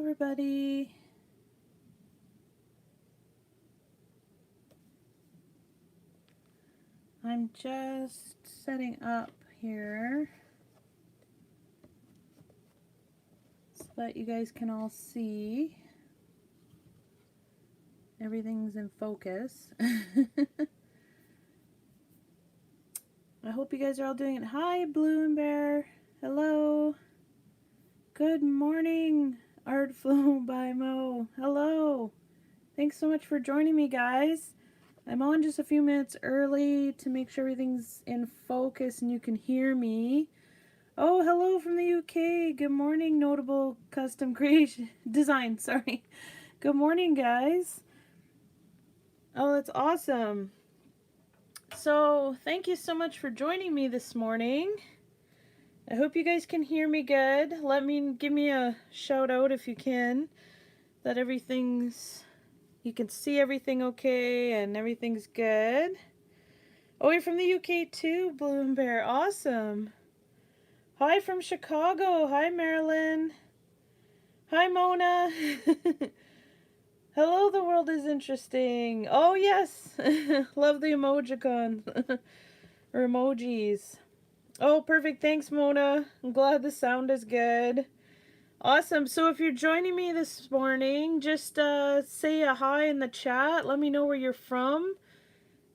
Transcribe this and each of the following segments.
everybody. I'm just setting up here so that you guys can all see. Everything's in focus. I hope you guys are all doing it. Hi, Blue and Bear. Hello. Good morning, Art Flow by Mo. Hello. Thanks so much for joining me, guys. I'm on just a few minutes early to make sure everything's in focus and you can hear me. Oh, hello from the UK. Good morning, Notable Custom Creation Design. Sorry. Good morning, guys. Oh, that's awesome. So, thank you so much for joining me this morning. I hope you guys can hear me good. Give me a shout out if you can, that you can see everything okay and everything's good. Oh, you're from the UK too, Blue and Bear. Awesome. Hi from Chicago. Hi, Marilyn. Hi, Mona. Hello, the world is interesting. Oh, yes. Love the emojicon. Or emojis. Oh, perfect. Thanks, Mona. I'm glad the sound is good. Awesome. So if you're joining me this morning, just say a hi in the chat. Let me know where you're from.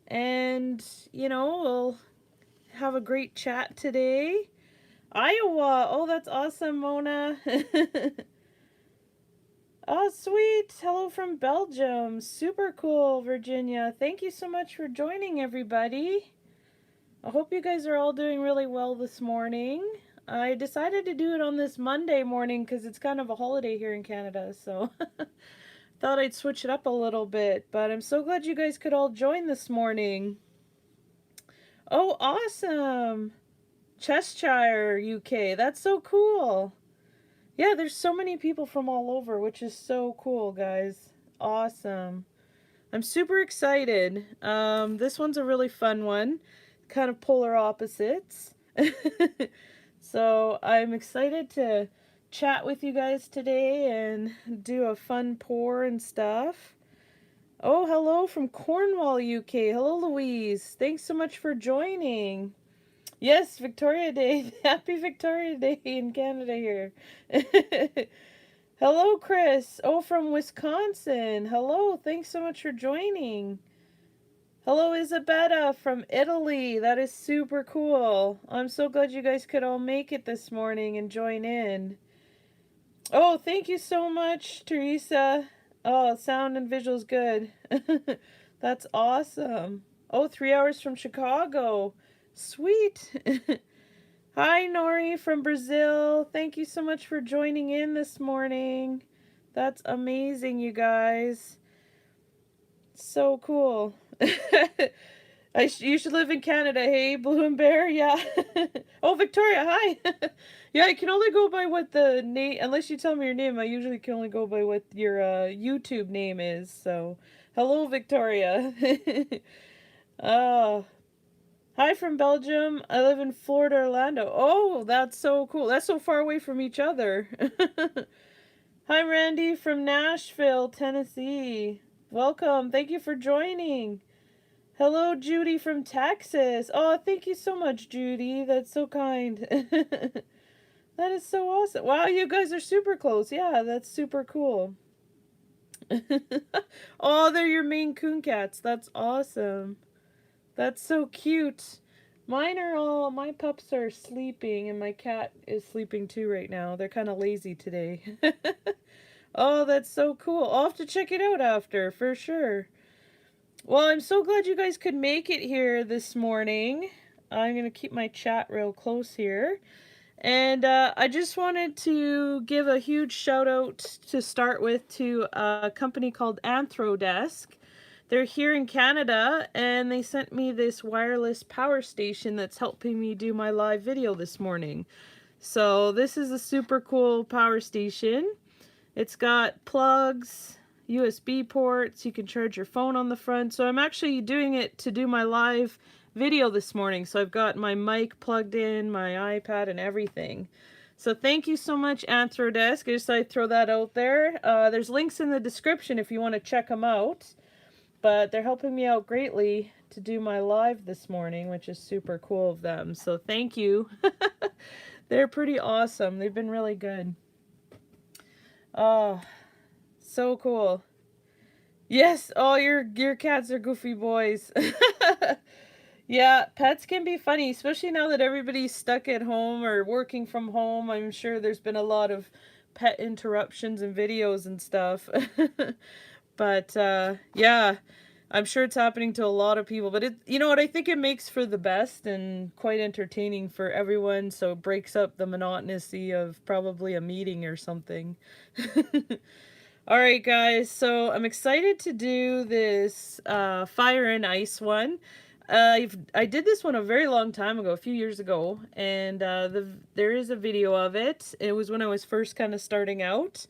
And, you know, we'll have a great chat today. Iowa. Oh, that's awesome, Mona. Oh, sweet. Hello from Belgium. Super cool, Virginia. Thank you so much for joining, everybody. I hope you guys are all doing really well this morning. I decided to do it on this Monday morning because it's kind of a holiday here in Canada, so thought I'd switch it up a little bit. But I'm so glad you guys could all join this morning. Oh, awesome. Cheshire, UK. That's so cool. Yeah, there's so many people from all over, which is so cool, guys. Awesome. I'm super excited. This one's a really fun one. Kind of polar opposites. So I'm excited to chat with you guys today and do a fun pour and stuff. Oh, hello from Cornwall, UK. Hello, Louise. Thanks so much for joining. Yes, Victoria Day. Happy Victoria Day in Canada here. Hello, Chris. Oh, from Wisconsin. Hello. Thanks so much for joining. Hello, Isabella from Italy. That is super cool. I'm so glad you guys could all make it this morning and join in. Oh, thank you so much, Teresa. Oh, sound and visuals good. That's awesome. Oh, 3 hours from Chicago. Sweet. Hi, Nori from Brazil. Thank you so much for joining in this morning. That's amazing, you guys. So cool. You should live in Canada, hey, Blue and Bear? Yeah. Oh, Victoria, hi. Yeah, I can only go by what the name, unless you tell me your name, I usually can only go by what your YouTube name is, so. Hello, Victoria. Hi from Belgium. I live in Florida, Orlando. Oh, that's so cool. That's so far away from each other. Hi, Randy from Nashville, Tennessee. Welcome. Thank you for joining. Hello, Judy from Texas. Oh, thank you so much, Judy. That's so kind. That is so awesome. Wow, you guys are super close. Yeah, that's super cool. Oh, they're your Maine Coon cats. That's awesome. That's so cute. My pups are sleeping and my cat is sleeping too right now. They're kind of lazy today. Oh, that's so cool. I'll have to check it out after, for sure. Well, I'm so glad you guys could make it here this morning. I'm going to keep my chat real close here. And I just wanted to give a huge shout out to start with to a company called Anthrodesk. They're here in Canada and they sent me this wireless power station that's helping me do my live video this morning. So this is a super cool power station. It's got plugs, USB ports, you can charge your phone on the front. So I'm actually doing it to do my live video this morning. So I've got my mic plugged in, my iPad and everything. So thank you so much, Anthrodesk. I just thought I'd throw that out there. There's links in the description if you want to check them out. But they're helping me out greatly to do my live this morning, which is super cool of them. So thank you. They're pretty awesome. They've been really good. Oh, so cool. Yes, oh, your cats are goofy boys. Yeah, pets can be funny, especially now that everybody's stuck at home or working from home. I'm sure there's been a lot of pet interruptions and videos and stuff. But yeah, I'm sure it's happening to a lot of people. But you know what, I think it makes for the best and quite entertaining for everyone. So it breaks up the monotony of probably a meeting or something. All right, guys, so I'm excited to do this fire and ice one. I did this one a very long time ago, a few years ago, and there is a video of it. It was when I was first kind of starting out,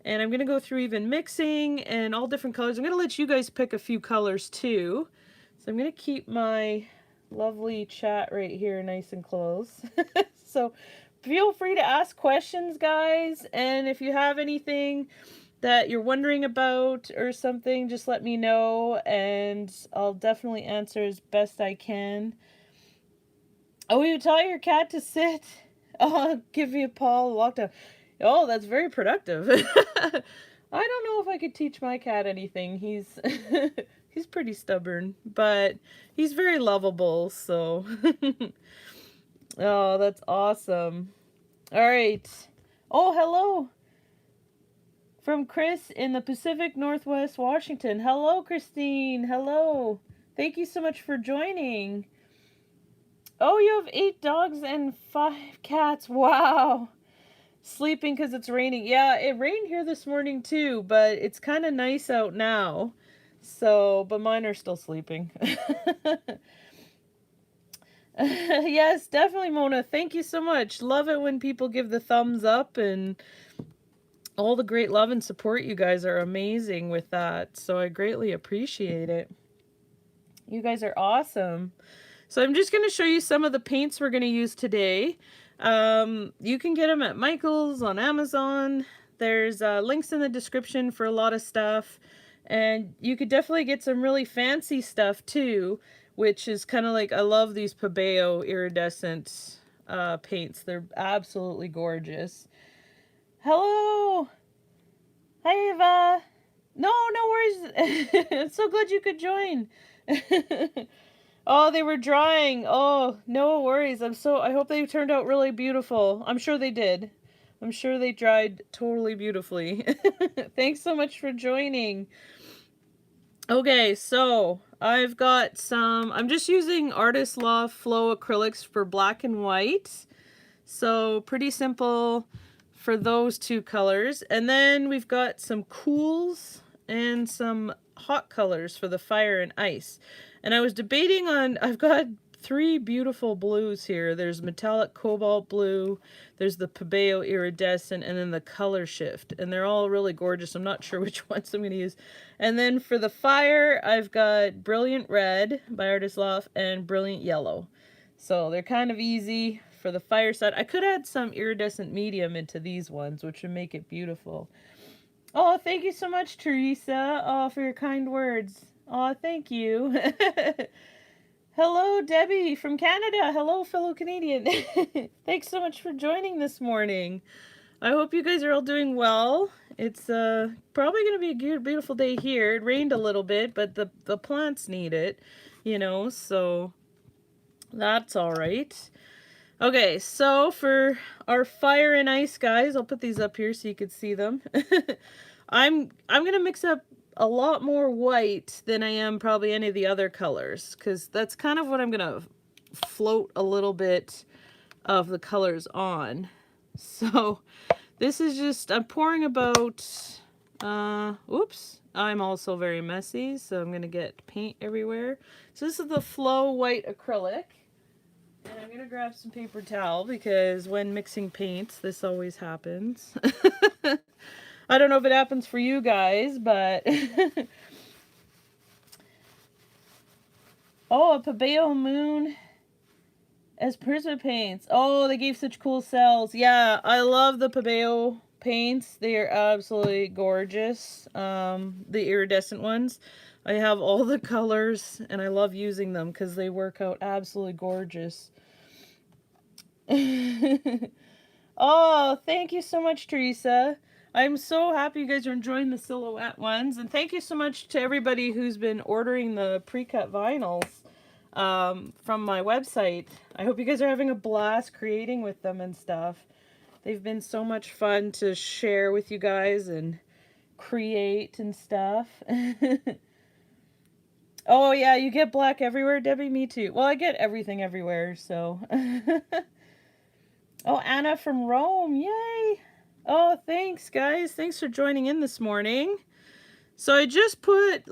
and I'm going to go through even mixing and all different colors. I'm going to let you guys pick a few colors too. So I'm going to keep my lovely chat right here nice and close. So feel free to ask questions, guys, and if you have anything that you're wondering about or something, just let me know and I'll definitely answer as best I can. Oh, you taught your cat to sit? Oh, give me a paw, lockdown. Oh, that's very productive. I don't know if I could teach my cat anything. He's he's pretty stubborn, but he's very lovable, so. Oh, that's awesome. All right. Oh, hello. From Chris in the Pacific Northwest, Washington. Hello, Christine. Hello. Thank you so much for joining. Oh, you have 8 dogs and 5 cats. Wow. Sleeping because it's raining. Yeah, it rained here this morning too, but it's kind of nice out now. So, but mine are still sleeping. Yes, definitely, Mona. Thank you so much. Love it when people give the thumbs up and all the great love and support. You guys are amazing with that. So I greatly appreciate it. You guys are awesome. So I'm just going to show you some of the paints we're going to use today. You can get them at Michael's, on Amazon. There's links in the description for a lot of stuff. And you could definitely get some really fancy stuff too, which is kind of like, I love these Pabeo iridescent paints. They're absolutely gorgeous. Hello! Hi, Eva! No, no worries. So glad you could join. Oh, they were drying. Oh, no worries. I hope they turned out really beautiful. I'm sure they did. I'm sure they dried totally beautifully. Thanks so much for joining. Okay, so I've got some, I'm just using Artist Loft Flow acrylics for black and white. So pretty simple for those 2 colors. And then we've got some cools and some hot colors for the fire and ice. And I was debating on, I've got 3 beautiful blues here. There's metallic cobalt blue, there's the Pabeo iridescent, and then the color shift. And they're all really gorgeous. I'm not sure which ones I'm going to use. And then for the fire, I've got Brilliant Red by Artist Loft and Brilliant Yellow. So they're kind of easy for the fire side. I could add some iridescent medium into these ones, which would make it beautiful. Oh, thank you so much, Teresa. Oh, for your kind words. Oh, thank you. Hello, Debbie from Canada. Hello, fellow Canadian. Thanks so much for joining this morning. I hope you guys are all doing well. It's probably going to be a good, beautiful day here. It rained a little bit, but the plants need it, you know, so that's all right. Okay, so for our fire and ice guys, I'll put these up here so you can see them. I'm going to mix up a lot more white than I am probably any of the other colors, because that's kind of what I'm going to float a little bit of the colors on. So this is just, I'm pouring about, oops, I'm also very messy, so I'm going to get paint everywhere. So this is the Flow White Acrylic. And I'm going to grab some paper towel because when mixing paints, this always happens. I don't know if it happens for you guys, but... Oh, a Pabeo Moon As Prisma paints. Oh, they gave such cool cells. Yeah, I love the Pabeo paints. They are absolutely gorgeous. The iridescent ones. I have all the colors and I love using them because they work out absolutely gorgeous. Oh, thank you so much, Teresa. I'm so happy you guys are enjoying the silhouette ones. And thank you so much to everybody who's been ordering the pre-cut vinyls from my website. I hope you guys are having a blast creating with them and stuff. They've been so much fun to share with you guys and create and stuff. Oh yeah, you get black everywhere, Debbie? Me too. Well, I get everything everywhere, so. Oh, Anna from Rome, yay! Oh, thanks guys. Thanks for joining in this morning. So I just put,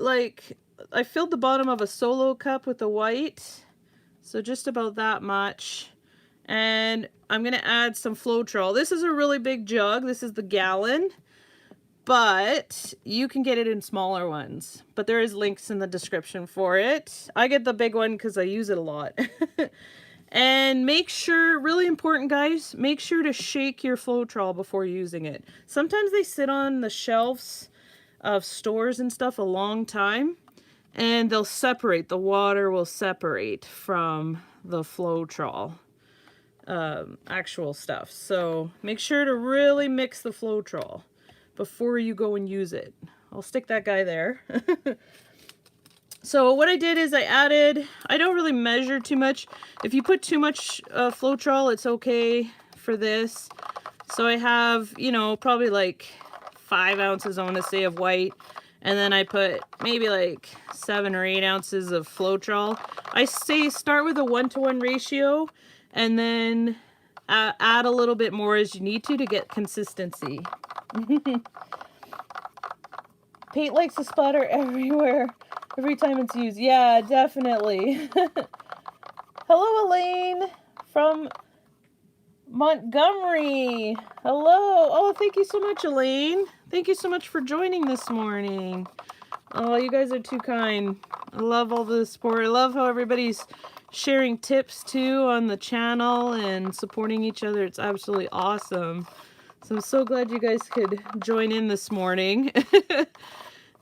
I filled the bottom of a solo cup with the white. So just about that much. And I'm going to add some Floetrol. This is a really big jug. This is the gallon. But you can get it in smaller ones. But there is links in the description for it. I get the big one because I use it a lot. And make sure, really important guys, make sure to shake your Floetrol before using it. Sometimes they sit on the shelves of stores and stuff a long time. And they'll separate. The water will separate from the Floetrol actual stuff. So make sure to really mix the Floetrol before you go and use it. I'll stick that guy there. So what I did is I don't really measure too much. If you put too much Floetrol, it's okay for this. So I have, you know, probably like 5 ounces, I want to say, of white. And then I put maybe like 7 or 8 ounces of Floetrol. I say start with a 1-to-1 ratio and then add a little bit more as you need to get consistency. Paint likes to splatter everywhere every time it's used. Yeah, definitely. Hello, Elaine from Montgomery. Hello. Oh, thank you so much, Elaine. Thank you so much for joining this morning. Oh, you guys are too kind. I love all the support. I love how everybody's sharing tips too on the channel and supporting each other. It's absolutely awesome. So I'm so glad you guys could join in this morning.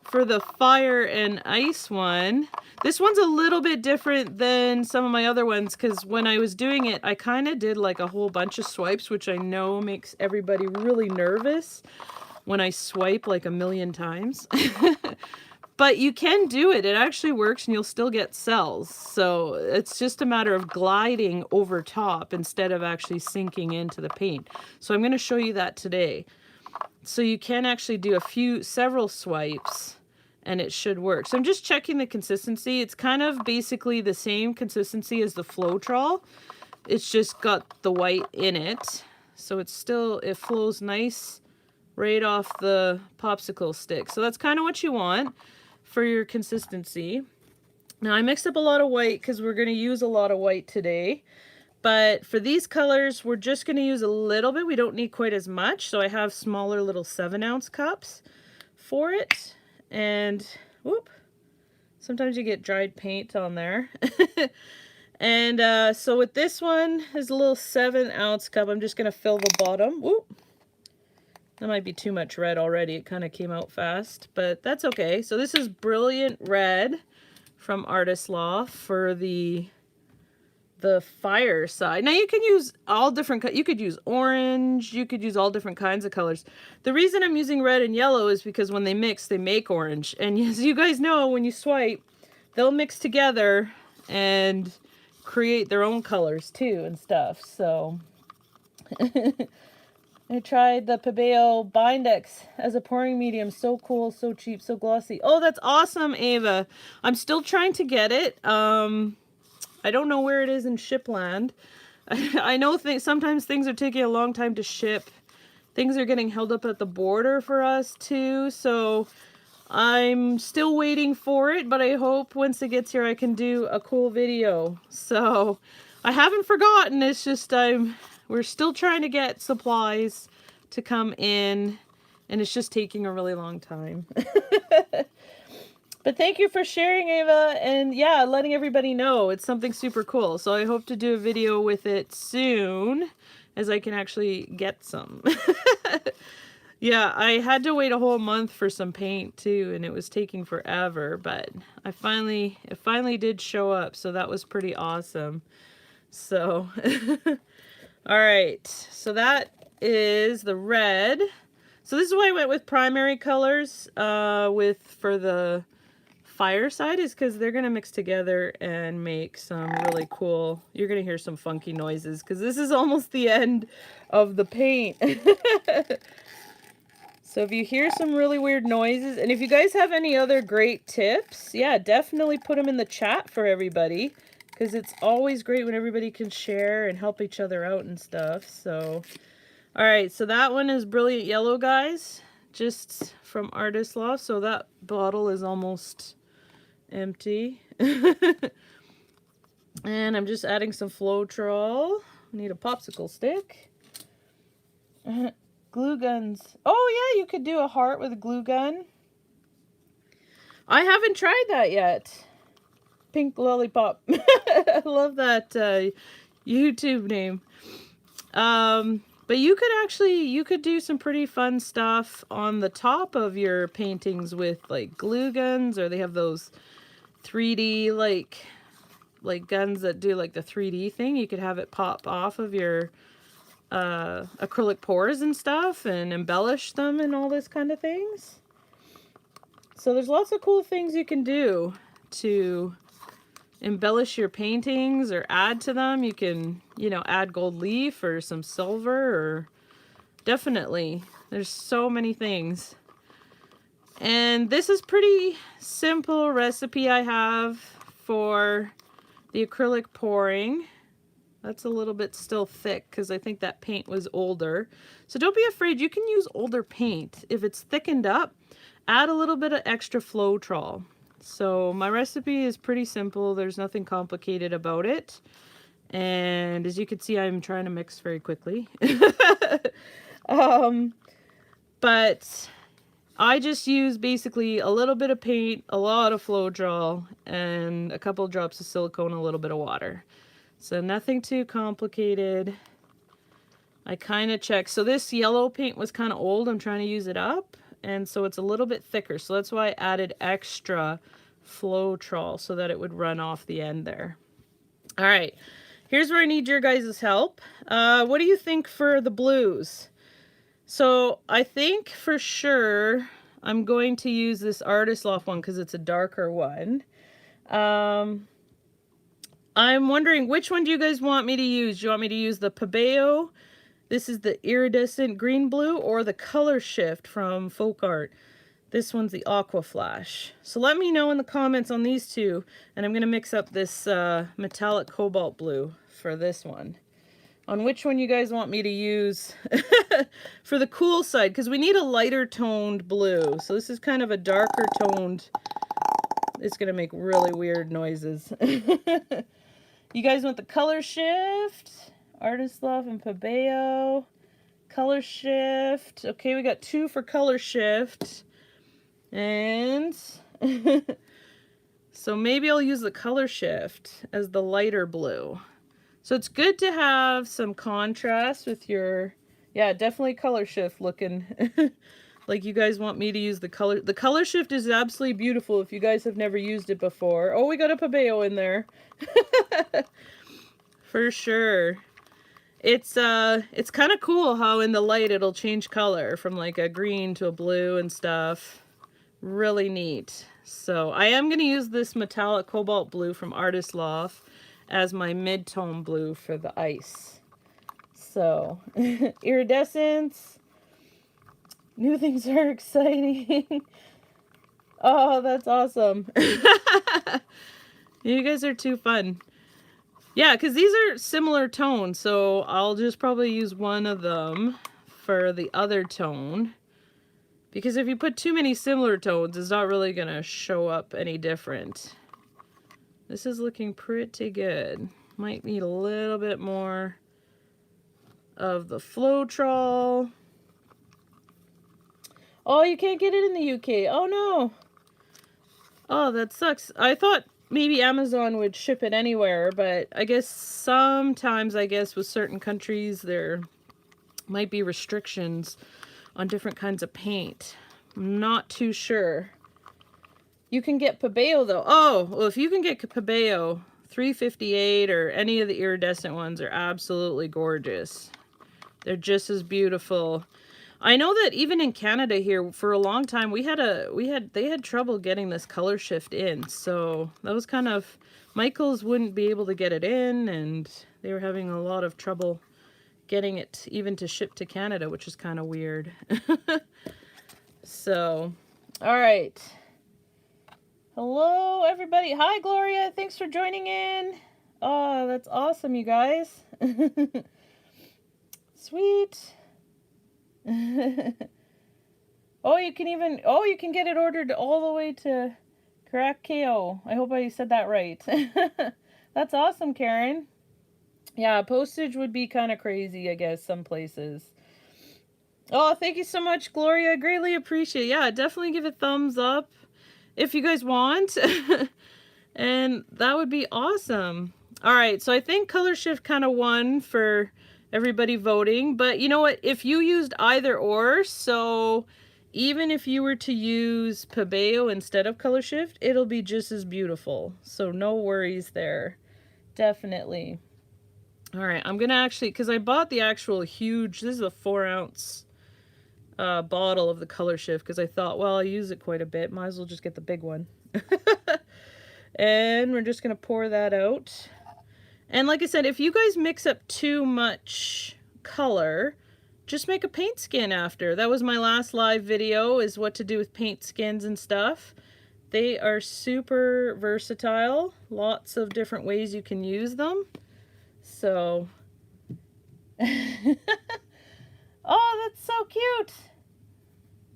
For the fire and ice one, this one's a little bit different than some of my other ones because when I was doing it, I kind of did like a whole bunch of swipes, which I know makes everybody really nervous when I swipe like a million times. But you can do it. It actually works and you'll still get cells. So it's just a matter of gliding over top instead of actually sinking into the paint. So I'm going to show you that today. So you can actually do several swipes and it should work. So I'm just checking the consistency. It's kind of basically the same consistency as the Floetrol. It's just got the white in it. So it flows nice right off the popsicle stick. So that's kind of what you want for your consistency. Now I mixed up a lot of white because we're going to use a lot of white today. But for these colors, we're just going to use a little bit. We don't need quite as much. So I have smaller little 7-ounce cups for it. And, whoop, sometimes you get dried paint on there. And so with this one, is a little 7-ounce cup. I'm just going to fill the bottom. Whoop. That might be too much red already. It kind of came out fast, but that's okay. So this is Brilliant Red from Artist Loft for the fire side. Now you can use all different, you could use orange, you could use all different kinds of colors. The reason I'm using red and yellow is because when they mix, they make orange. And as you guys know, when you swipe, they'll mix together and create their own colors too and stuff. So I tried the Pabeo Bindex as a pouring medium. So cool, so cheap, so glossy. Oh, that's awesome, Ava. I'm still trying to get it. I don't know where it is in Shipland. I know sometimes things are taking a long time to ship. Things are getting held up at the border for us too, so I'm still waiting for it, but I hope once it gets here I can do a cool video. So I haven't forgotten, it's just we're still trying to get supplies to come in, and it's just taking a really long time. But thank you for sharing, Ava, and yeah, letting everybody know. It's something super cool. So I hope to do a video with it soon, as I can actually get some. Yeah, I had to wait a whole month for some paint too, and it was taking forever, but it finally did show up, so that was pretty awesome. So, all right, so that is the red. So this is why I went with primary colors for the fireside, is because they're gonna mix together and make some really cool, you're gonna hear some funky noises because this is almost the end of the paint. So if you hear some really weird noises, and if you guys have any other great tips, yeah, definitely put them in the chat for everybody, because it's always great when everybody can share and help each other out and stuff. So, all right, so that one is Brilliant Yellow, guys, just from Artist Loft. So that bottle is almost empty. And I'm just adding some Floetrol. Need a popsicle stick. Glue guns. Oh yeah, you could do a heart with a glue gun. I haven't tried that yet. Pink Lollipop. I love that YouTube name. But you could do some pretty fun stuff on the top of your paintings with like glue guns, or they have those 3D like guns that do like the 3D thing. You could have it pop off of your acrylic pours and stuff and embellish them and all this kind of things. So there's lots of cool things you can do to embellish your paintings or add to them. You can, you know, add gold leaf or some silver, or definitely there's so many things. And this is pretty simple recipe I have for the acrylic pouring. That's a little bit still thick because I think that paint was older. So don't be afraid. You can use older paint. If it's thickened up, add a little bit of extra Floetrol. So my recipe is pretty simple. There's nothing complicated about it. And as you can see, I'm trying to mix very quickly. But I just use basically a little bit of paint, a lot of Floetrol, and a couple drops of silicone, a little bit of water. So nothing too complicated. I kind of check. So this yellow paint was kind of old. I'm trying to use it up. And so it's a little bit thicker. So that's why I added extra Floetrol so that it would run off the end there. All right. Here's where I need your guys' help. What do you think for the blues? So I think for sure I'm going to use this Artist Loft one because it's a darker one. I'm wondering, which one do you guys want me to use? Do you want me to use the Pabeo? This is the iridescent green blue, or the Color Shift from Folk Art. This one's the Aqua Flash. So let me know in the comments on these two, and I'm going to mix up this metallic cobalt blue for this one. On which one you guys want me to use for the cool side, because we need a lighter toned blue. So this is kind of a darker toned. It's going to make really weird noises. You guys want the Color Shift, Artist Loft and Pabeo. Color Shift. Okay, we got 2 for Color Shift. And so maybe I'll use the Color Shift as the lighter blue. So it's good to have some contrast with your, yeah, definitely Color Shift looking like you guys want me to use the color. The Color Shift is absolutely beautiful if you guys have never used it before. Oh, we got a Pabeo in there. For sure. It's kind of cool how in the light it'll change color from like a green to a blue and stuff. Really neat. So I am going to use this metallic cobalt blue from Artist Loft as my mid-tone blue for the ice. So iridescence. New things are exciting. Oh, that's awesome. You guys are too fun. Yeah, because these are similar tones, so I'll just probably use one of them for the other tone. Because if you put too many similar tones, it's not really going to show up any different. This is looking pretty good. Might need a little bit more of the Floetrol. Oh, you can't get it in the UK. Oh, no. Oh, that sucks. I thought maybe Amazon would ship it anywhere, but I guess sometimes, I guess, with certain countries, there might be restrictions on different kinds of paint. I'm not too sure. You can get Pabeo, though. Oh, well, if you can get Pabeo, 358 or any of the iridescent ones are absolutely gorgeous. They're just as beautiful. I know that even in Canada here, for a long time, they had trouble getting this color shift in. So that was kind of, Michaels wouldn't be able to get it in, and they were having a lot of trouble getting it even to ship to Canada, which is kind of weird. So, all right. Hello, everybody. Hi, Gloria. Thanks for joining in. Oh, that's awesome, you guys. Sweet. Oh, you can get it ordered all the way to Krakow. I hope I said that right. That's awesome, Karen. Yeah, postage would be kind of crazy, I guess, some places. Oh, thank you so much, Gloria. I greatly appreciate it. Yeah, definitely give a thumbs up if you guys want. And that would be awesome. All right, so I think Color Shift kind of won for everybody voting, but you know what, if you used either or, so even if you were to use Pabeo instead of Color Shift, it'll be just as beautiful, so no worries there. Definitely. All right, I'm gonna actually, because I bought the actual huge, this is a 4-ounce bottle of the Color Shift, because I thought, well, I use it quite a bit, might as well just get the big one. And we're just gonna pour that out. And like I said, if you guys mix up too much color, just make a paint skin after. That was my last live video, is what to do with paint skins and stuff. They are super versatile. Lots of different ways you can use them. So, oh, that's so cute.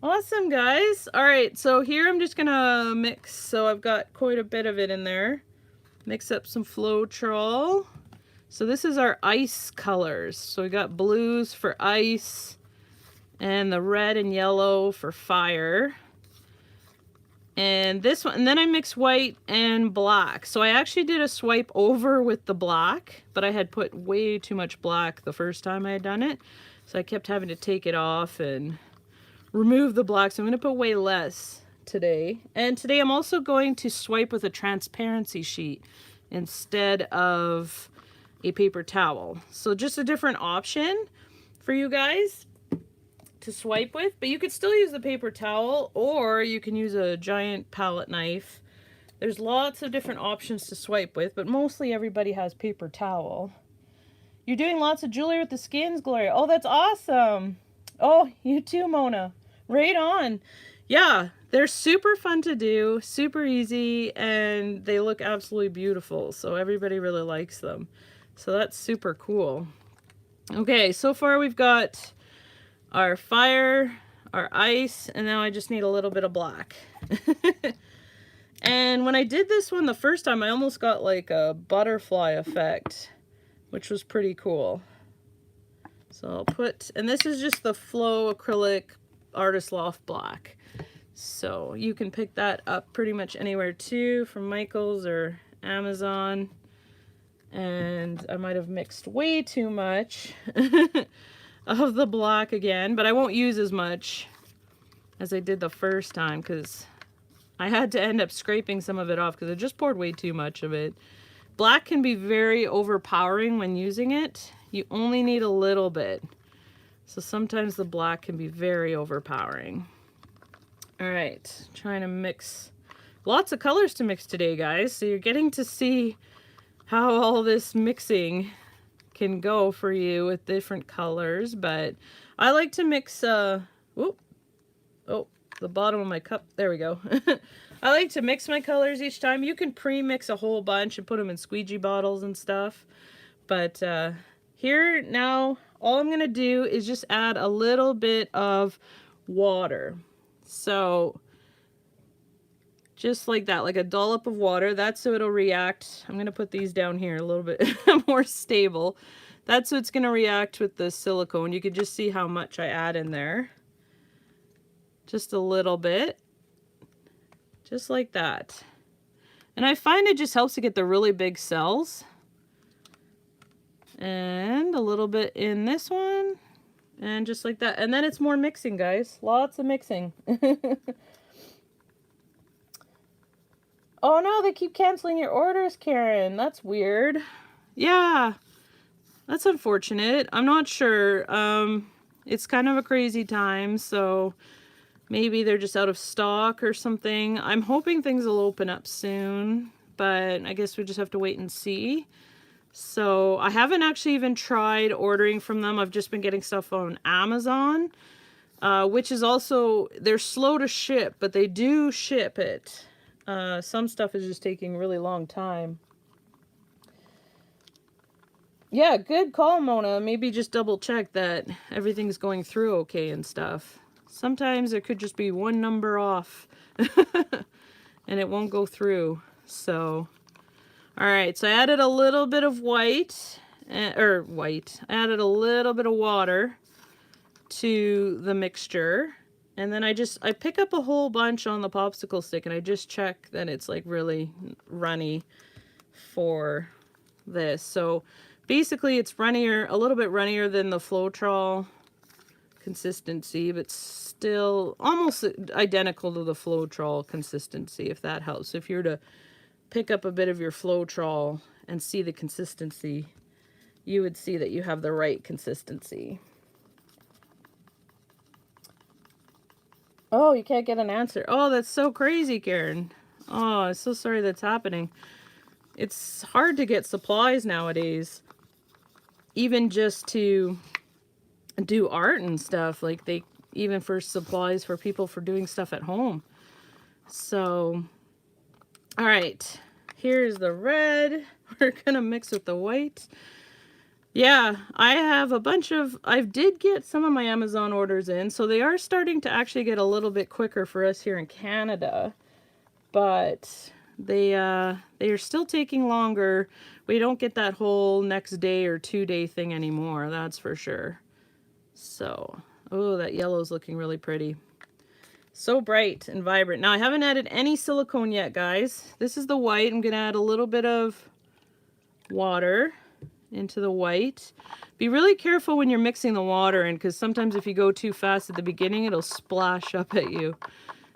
Awesome, guys. All right, so here I'm just gonna mix. So I've got quite a bit of it in there. Mix up some Floetrol. So this is our ice colors. So we got blues for ice and the red and yellow for fire. And this one, and then I mix white and black. So I actually did a swipe over with the black, but I had put way too much black the first time I had done it. So I kept having to take it off and remove the black. So I'm gonna put way less today. And today I'm also going to swipe with a transparency sheet instead of a paper towel. So just a different option for you guys to swipe with, but you could still use the paper towel, or you can use a giant palette knife. There's lots of different options to swipe with, but mostly everybody has paper towel. You're doing lots of jewelry with the skins, Gloria. Oh, that's awesome. Oh, you too, Mona. Right on. Yeah, they're super fun to do, super easy, and they look absolutely beautiful. So everybody really likes them. So that's super cool. Okay, so far we've got our fire, our ice, and now I just need a little bit of black. And when I did this one the first time, I almost got like a butterfly effect, which was pretty cool. So I'll put, and this is just the Flow Acrylic Artist Loft Black. So you can pick that up pretty much anywhere too, from Michaels or Amazon. And I might have mixed way too much of the black again, but I won't use as much as I did the first time because I had to end up scraping some of it off because I just poured way too much of it. Black can be very overpowering when using it. You only need a little bit. So sometimes the black can be very overpowering. All right, trying to mix lots of colors to mix today, guys. So you're getting to see how all this mixing can go for you with different colors, but I like to mix, the bottom of my cup, there we go. I like to mix my colors each time. You can pre-mix a whole bunch and put them in squeegee bottles and stuff, but here now, all I'm gonna do is just add a little bit of water. So just like that, like a dollop of water. That's so it'll react. I'm gonna put these down here a little bit more stable. That's so it's gonna react with the silicone. You can just see how much I add in there. Just a little bit. Just like that. And I find it just helps to get the really big cells. And a little bit in this one. And just like that. And then it's more mixing, guys. Lots of mixing. Oh no, they keep canceling your orders, Karen. That's weird. Yeah, that's unfortunate. I'm not sure. It's kind of a crazy time, so maybe they're just out of stock or something. I'm hoping things will open up soon, but I guess we just have to wait and see. So I haven't actually even tried ordering from them. I've just been getting stuff on Amazon, which is also, they're slow to ship, but they do ship it. Some stuff is just taking really long time. Yeah, good call, Mona. Maybe just double check that everything's going through okay and stuff. Sometimes it could just be one number off and it won't go through. So, all right, so I added a little bit of I added a little bit of water to the mixture. And then I pick up a whole bunch on the popsicle stick and I just check that it's like really runny for this. So basically it's runnier, a little bit runnier than the Floetrol consistency, but still almost identical to the Floetrol consistency, if that helps. If you were to pick up a bit of your Floetrol and see the consistency, you would see that you have the right consistency. Oh, you can't get an answer. Oh, that's so crazy, Karen. Oh, I'm so sorry that's happening. It's hard to get supplies nowadays. Even just to do art and stuff. Like even for supplies for people for doing stuff at home. So, all right. Here's the red. We're going to mix with the white. Yeah, I have a bunch of, I did get some of my Amazon orders in, so they are starting to actually get a little bit quicker for us here in Canada, but they are still taking longer. We don't get that whole next day or 2-day thing anymore, that's for sure. So, oh, that yellow is looking really pretty. So bright and vibrant. Now, I haven't added any silicone yet, guys. This is the white. I'm going to add a little bit of water into the white. Be really careful when you're mixing the water in, because sometimes if you go too fast at the beginning, it'll splash up at you.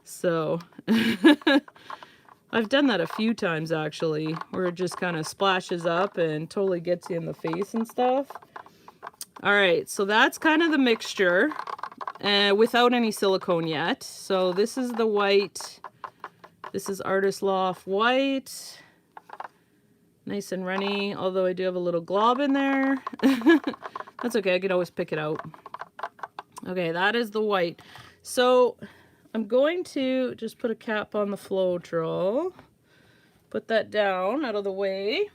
So I've done that a few times actually, where it just kind of splashes up and totally gets you in the face and stuff. All right, so that's kind of the mixture without any silicone yet. So this is the white. This is Artist Loft white. Nice and runny, although I do have a little glob in there. That's okay, I can always pick it out. Okay, that is the white. So I'm going to just put a cap on the Floetrol. Put that down out of the way.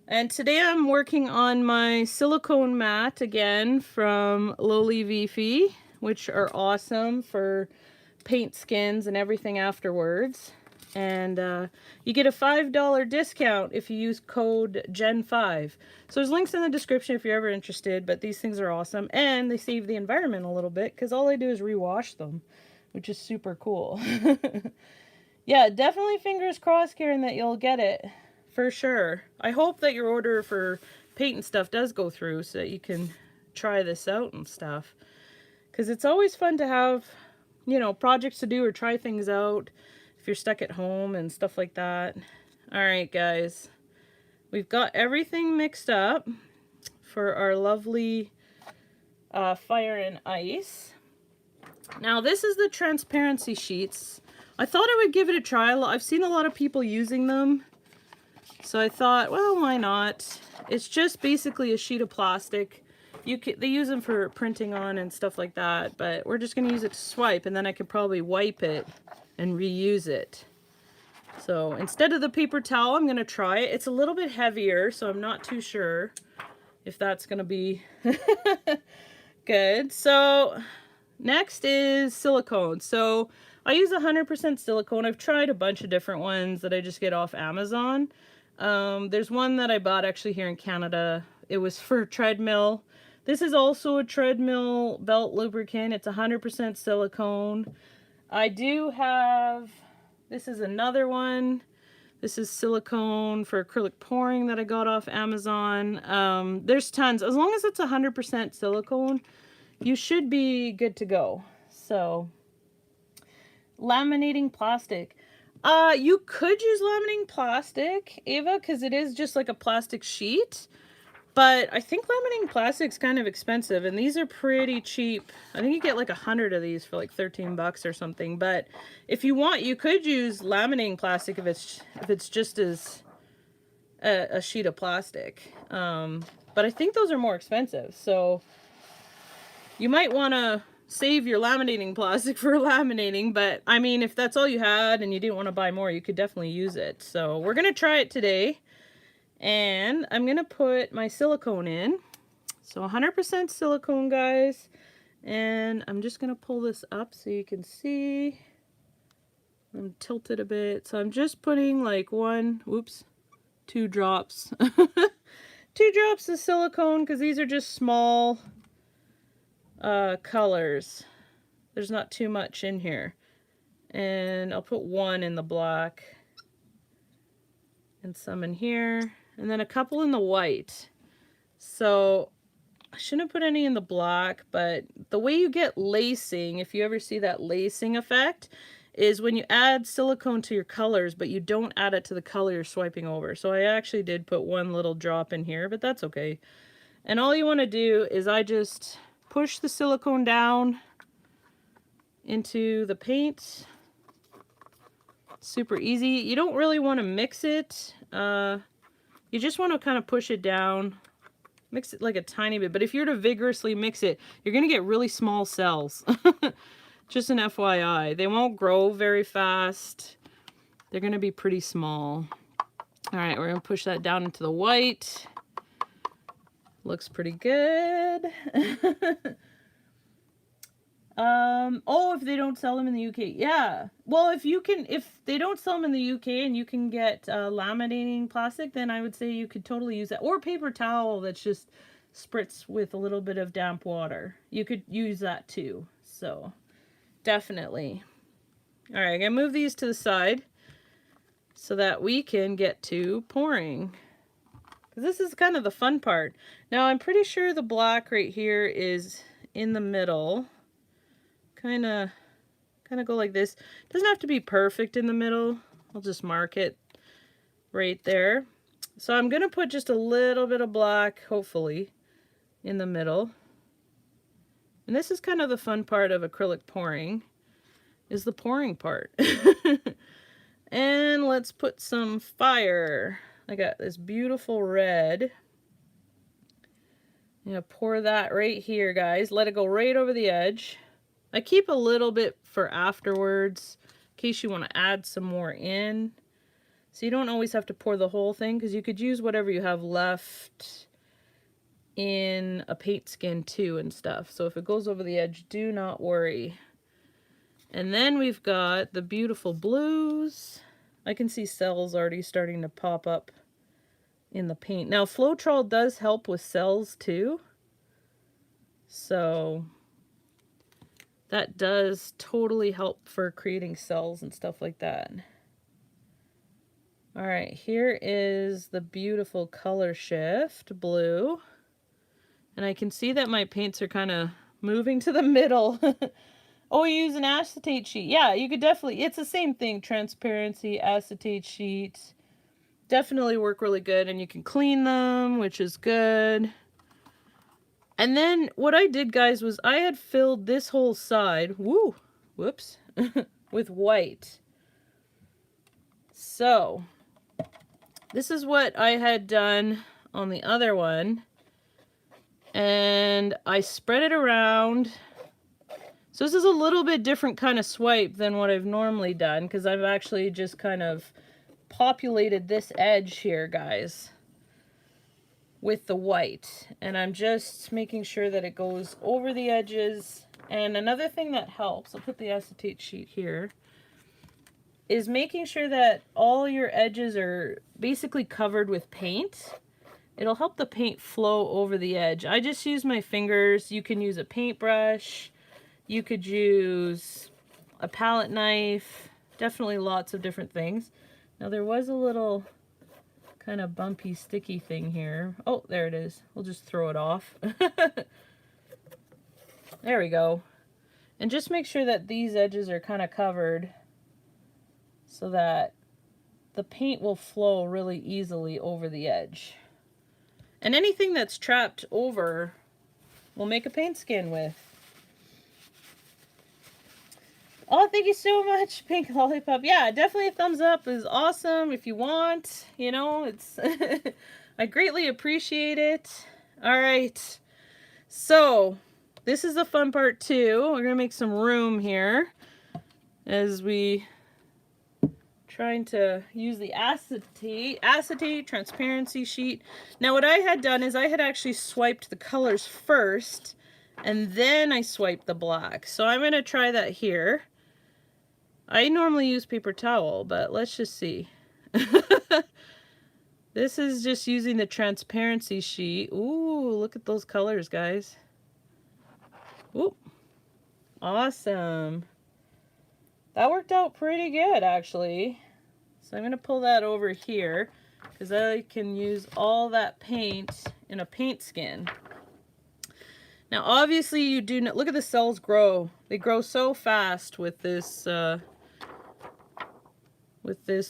And today I'm working on my silicone mat again from Loli Vifi, which are awesome for paint skins and everything afterwards. And you get a $5 discount if you use code JENN5. So there's links in the description if you're ever interested, but these things are awesome. And they save the environment a little bit because all I do is rewash them, which is super cool. Yeah, definitely fingers crossed, Karen, that you'll get it. For sure. I hope that your order for paint and stuff does go through so that you can try this out and stuff. Because it's always fun to have, you know, projects to do or try things out if you're stuck at home and stuff like that. All right, guys. We've got everything mixed up for our lovely fire and ice. Now, this is the transparency sheets. I thought I would give it a try. I've seen a lot of people using them. So I thought, well, why not? It's just basically a sheet of plastic. They use them for printing on and stuff like that, but we're just going to use it to swipe, and then I could probably wipe it and reuse it. So instead of the paper towel, I'm going to try it. It's a little bit heavier, so I'm not too sure if that's going to be good. So next is silicone. So I use 100% silicone. I've tried a bunch of different ones that I just get off Amazon. There's one that I bought actually here in Canada. It was for treadmill. This is also a treadmill belt lubricant. It's 100% silicone. I do have This is another one. This is silicone for acrylic pouring that I got off Amazon. There's tons. As long as it's 100% silicone, you should be good to go. So, laminating plastic. You could use laminating plastic, Ava, because it is just like a plastic sheet. But I think laminating plastic's kind of expensive, and these are pretty cheap. I think you get like 100 of these for like 13 bucks or something. But if you want, you could use laminating plastic if it's just as a sheet of plastic. But I think those are more expensive, so you might want to save your laminating plastic for laminating. But I mean, if that's all you had and you didn't want to buy more, you could definitely use it. So we're gonna try it today. And I'm going to put my silicone in. So 100% silicone, guys. And I'm just going to pull this up so you can see. I'm tilted a bit. So I'm just putting like 2 drops. 2 drops of silicone, because these are just small colors. There's not too much in here. And I'll put 1 in the black. And some in here. And then a couple in the white. So I shouldn't put any in the black, but the way you get lacing, if you ever see that lacing effect, is when you add silicone to your colors, but you don't add it to the color you're swiping over. So I actually did put 1 little drop in here, but that's okay. And all you want to do is I just push the silicone down into the paint. Super easy. You don't really want to mix it. You just want to kind of push it down, mix it like a tiny bit. But if you're to vigorously mix it, you're going to get really small cells. Just an FYI. They won't grow very fast. They're going to be pretty small. All right, we're going to push that down into the white. Looks pretty good. Oh, if they don't sell them in the UK. Yeah. Well, if they don't sell them in the UK and you can get laminating plastic, then I would say you could totally use that. Or paper towel that's just spritz with a little bit of damp water. You could use that too. So, definitely. All right, I'm going to move these to the side so that we can get to pouring. Because this is kind of the fun part. Now, I'm pretty sure the black right here is in the middle. Kind of go like this. Doesn't have to be perfect in the middle. I'll just mark it right there. So I'm going to put just a little bit of black, hopefully, in the middle. And this is kind of the fun part of acrylic pouring, is the pouring part. And let's put some fire. I got this beautiful red. I'm going to pour that right here, guys. Let it go right over the edge. I keep a little bit for afterwards, in case you want to add some more in. So you don't always have to pour the whole thing, because you could use whatever you have left in a paint skin too and stuff. So if it goes over the edge, do not worry. And then we've got the beautiful blues. I can see cells already starting to pop up in the paint. Now, Floetrol does help with cells too. So that does totally help for creating cells and stuff like that. All right, here is the beautiful color shift, blue. And I can see that my paints are kind of moving to the middle. Oh, you use an acetate sheet. Yeah, you could definitely, it's the same thing, transparency, acetate sheet. Definitely work really good, and you can clean them, which is good. And then what I did, guys, was I had filled this whole side, whoops, with white. So, this is what I had done on the other one. And I spread it around. So this is a little bit different kind of swipe than what I've normally done, because I've actually just kind of populated this edge here, guys, with the white. And I'm just making sure that it goes over the edges. And another thing that helps, I'll put the acetate sheet here, is making sure that all your edges are basically covered with paint. It'll help the paint flow over the edge. I just use my fingers. You can use a paintbrush. You could use a palette knife. definitely lots of different things. Now there was a little kind of bumpy, sticky thing here. Oh, there it is. We'll just throw it off. There we go. And just make sure that these edges are kind of covered so that the paint will flow really easily over the edge. And anything that's trapped over, we'll make a paint skin with. Oh, thank you so much, Pink Lollipop. Yeah, definitely a thumbs up is awesome if you want. You know, it's I greatly appreciate it. All right. So, this is the fun part too. We're going to make some room here as we trying to use the acetate transparency sheet. Now what I had done is I had actually swiped the colors first and then I swiped the black. So I'm going to try that here. I normally use paper towel, but let's just see. This is just using the transparency sheet. Ooh, look at those colors, guys. Ooh, awesome. That worked out pretty good, actually. So I'm going to pull that over here because I can use all that paint in a paint skin. Now, obviously, you do not look at the cells grow. They grow so fast with this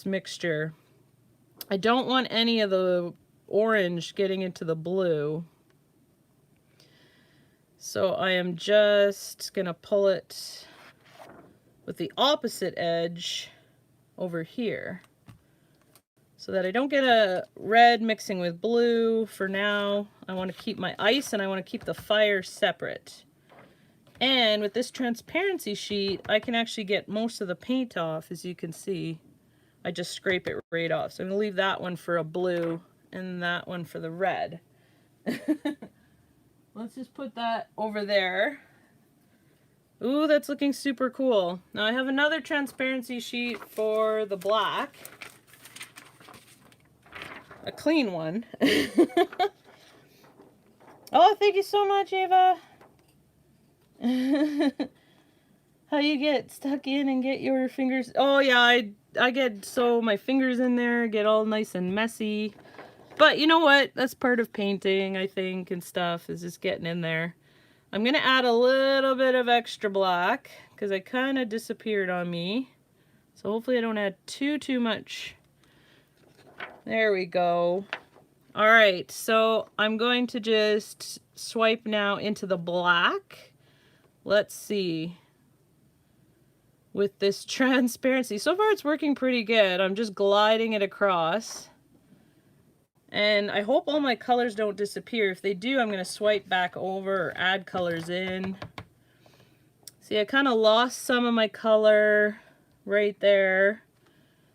mixture. I don't want any of the orange getting into the blue. So I am just going to pull it with the opposite edge over here so that I don't get a red mixing with blue. For now, I want to keep my ice and I want to keep the fire separate. And with this transparency sheet, I can actually get most of the paint off, as you can see. I just scrape it right off. So I'm going to leave that one for a blue and that one for the red. Let's just put that over there. Ooh, that's looking super cool. Now I have another transparency sheet for the black. A clean one. Oh, thank you so much, Ava. How you get stuck in and get your fingers... Oh yeah, I get my fingers in there, get all nice and messy. But you know what? That's part of painting, I think, and stuff, is just getting in there. I'm going to add a little bit of extra black because it kind of disappeared on me. So hopefully I don't add too much. There we go. All right, so I'm going to just swipe now into the black. Let's see. With this transparency. So far it's working pretty good. I'm just gliding it across. And I hope all my colors don't disappear. If they do, I'm going to swipe back over or add colors in. See, I kind of lost some of my color right there.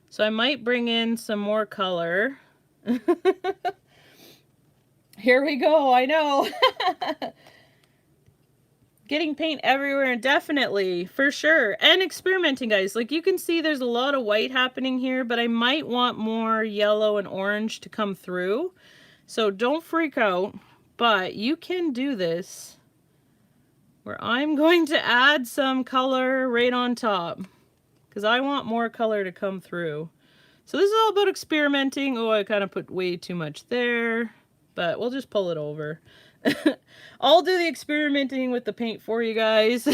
So I might bring in some more color. Here we go, I know. Getting paint everywhere, definitely, for sure. And experimenting, guys. Like you can see there's a lot of white happening here, but I might want more yellow and orange to come through. So don't freak out, but you can do this where I'm going to add some color right on top because I want more color to come through. So this is all about experimenting. Oh, I kind of put way too much there, but we'll just pull it over. I'll do the experimenting with the paint for you guys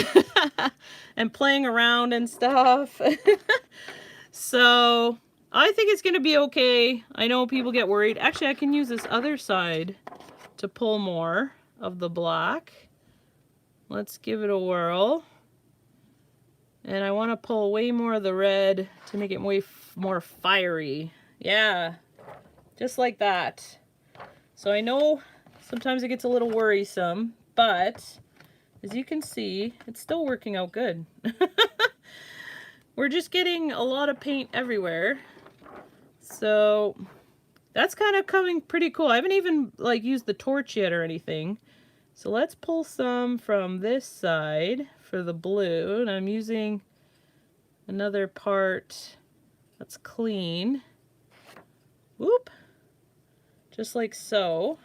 and playing around and stuff. So I think it's going to be okay. I know people get worried. Actually, I can use this other side to pull more of the black. Let's give it a whirl. And I want to pull way more of the red to make it way more fiery. Yeah, just like that. So I know sometimes it gets a little worrisome, but as you can see, it's still working out good. We're just getting a lot of paint everywhere. So that's kind of coming pretty cool. I haven't even like used the torch yet or anything. So let's pull some from this side for the blue. And I'm using another part that's clean. Whoop. Just like so.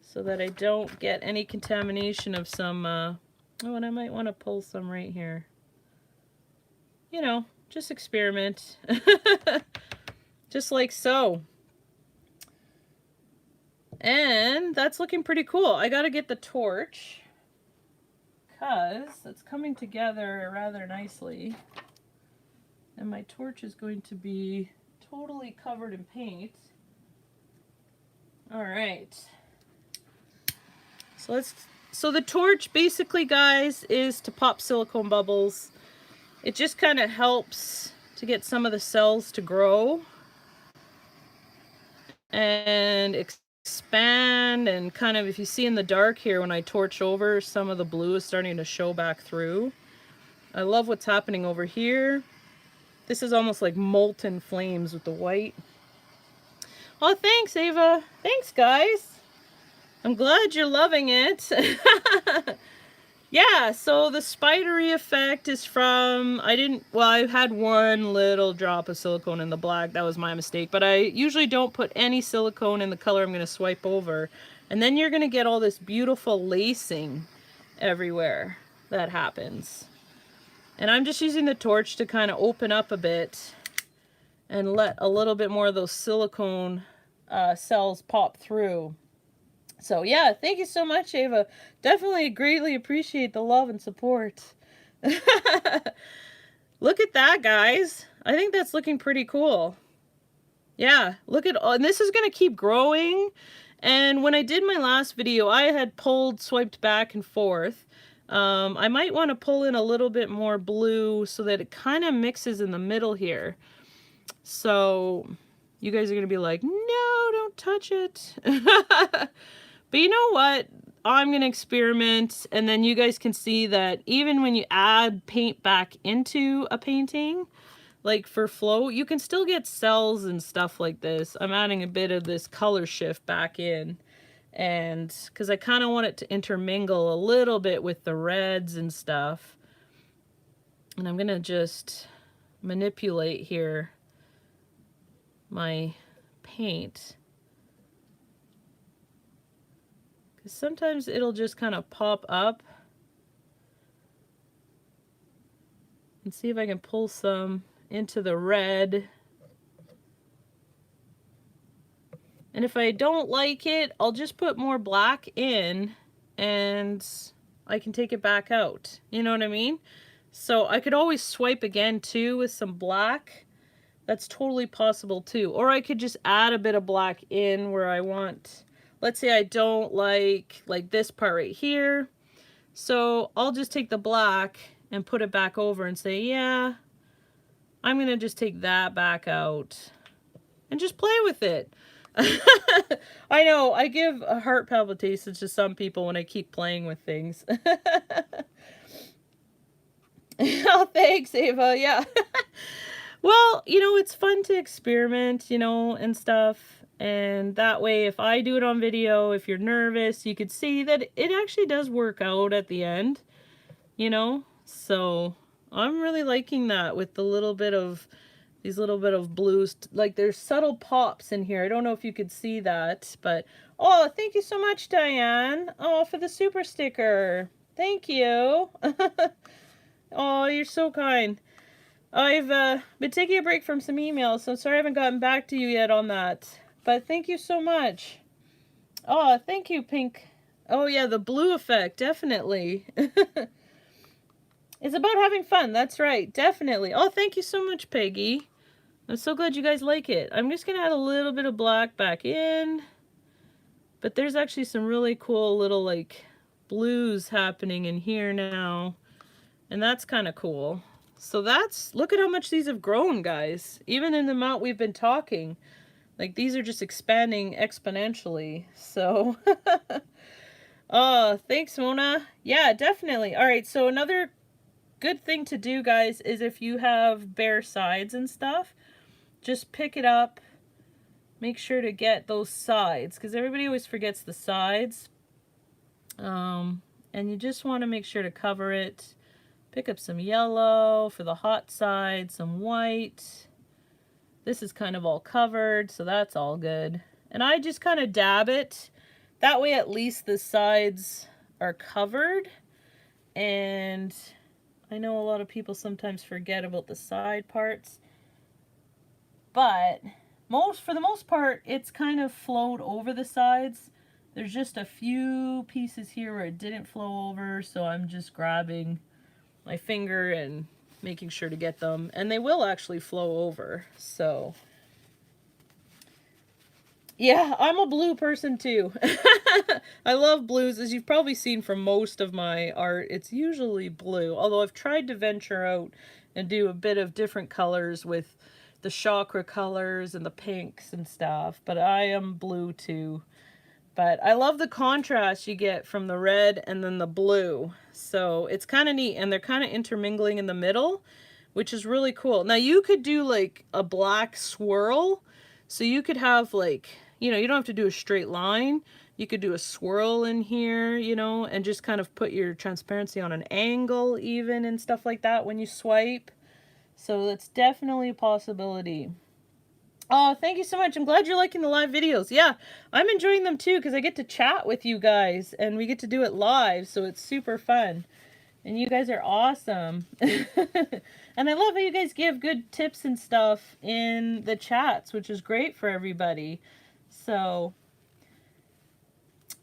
So that I don't get any contamination of some, oh, and I might want to pull some right here. you know, just experiment. Just like so. And that's looking pretty cool. I gotta get the torch, because it's coming together rather nicely. And my torch is going to be totally covered in paint. All right. So the torch basically, guys, is to pop silicone bubbles. It just kind of helps to get some of the cells to grow and expand, and kind of, if you see in the dark here when I torch over, some of the blue is starting to show back through. I love what's happening over here. This is almost like molten flames with the white. Oh, thanks, Ava. Thanks, guys. I'm glad you're loving it. Yeah, so the spidery effect is from, I had one little drop of silicone in the black. That was my mistake. But I usually don't put any silicone in the color I'm going to swipe over. And then you're going to get all this beautiful lacing everywhere that happens. And I'm just using the torch to kind of open up a bit and let a little bit more of those silicone cells pop through. So yeah, thank you so much, Ava. Definitely greatly appreciate the love and support. Look at that, guys. I think that's looking pretty cool. Yeah, look at all, and this is going to keep growing. And when I did my last video, I had swiped back and forth. I might want to pull in a little bit more blue so that it kind of mixes in the middle here. So you guys are going to be like, no, don't touch it. But you know what? I'm going to experiment, and then you guys can see that even when you add paint back into a painting, like for flow, you can still get cells and stuff like this. I'm adding a bit of this color shift back in, and because I kind of want it to intermingle a little bit with the reds and stuff. And I'm going to just manipulate here my paint. Sometimes it'll just kind of pop up. And see if I can pull some into the red. And if I don't like it, I'll just put more black in and I can take it back out. You know what I mean? So I could always swipe again too with some black. That's totally possible too. Or I could just add a bit of black in where I want. Let's say I don't like this part right here. So I'll just take the black and put it back over and say, yeah, I'm going to just take that back out and just play with it. I know, I give heart palpitations to some people when I keep playing with things. Oh, thanks, Ava. Yeah. Well, you know, it's fun to experiment, you know, and stuff. And that way, if I do it on video, if you're nervous, you could see that it actually does work out at the end, you know? So I'm really liking that with the little bit of, these little bit of blues. Like there's subtle pops in here. I don't know if you could see that, but, oh, thank you so much, Diane. Oh, for the super sticker. Thank you. Oh, you're so kind. I've been taking a break from some emails, so I'm sorry I haven't gotten back to you yet on that. But thank you so much. Oh, thank you, Pink. Oh, yeah, the blue effect, definitely. It's about having fun, that's right, definitely. Oh, thank you so much, Peggy. I'm so glad you guys like it. I'm just going to add a little bit of black back in. But there's actually some really cool little, like, blues happening in here now. And that's kind of cool. So that's, look at how much these have grown, guys. Even in the amount we've been talking. Like, these are just expanding exponentially. So, oh, thanks, Mona. Yeah, definitely. All right, so another good thing to do, guys, is if you have bare sides and stuff, just pick it up. Make sure to get those sides, because everybody always forgets the sides. And you just want to make sure to cover it. Pick up some yellow for the hot side, some white. This is kind of all covered, so that's all good. And I just kind of dab it. That way at least the sides are covered. And I know a lot of people sometimes forget about the side parts, but for the most part, it's kind of flowed over the sides. There's just a few pieces here where it didn't flow over, so I'm just grabbing my finger and making sure to get them, and they will actually flow over. So yeah, I'm a blue person too. I love blues. As you've probably seen from most of my art, it's usually blue, although I've tried to venture out and do a bit of different colors with the chakra colors and the pinks and stuff, but I am blue too. But I love the contrast you get from the red and then the blue. So it's kind of neat, and they're kind of intermingling in the middle, which is really cool. Now you could do like a black swirl. So you could have like, you know, you don't have to do a straight line. You could do a swirl in here, you know, and just kind of put your transparency on an angle even and stuff like that when you swipe. So that's definitely a possibility. Oh, thank you so much. I'm glad you're liking the live videos. Yeah, I'm enjoying them too because I get to chat with you guys and we get to do it live, so it's super fun. And you guys are awesome. And I love how you guys give good tips and stuff in the chats, which is great for everybody. So,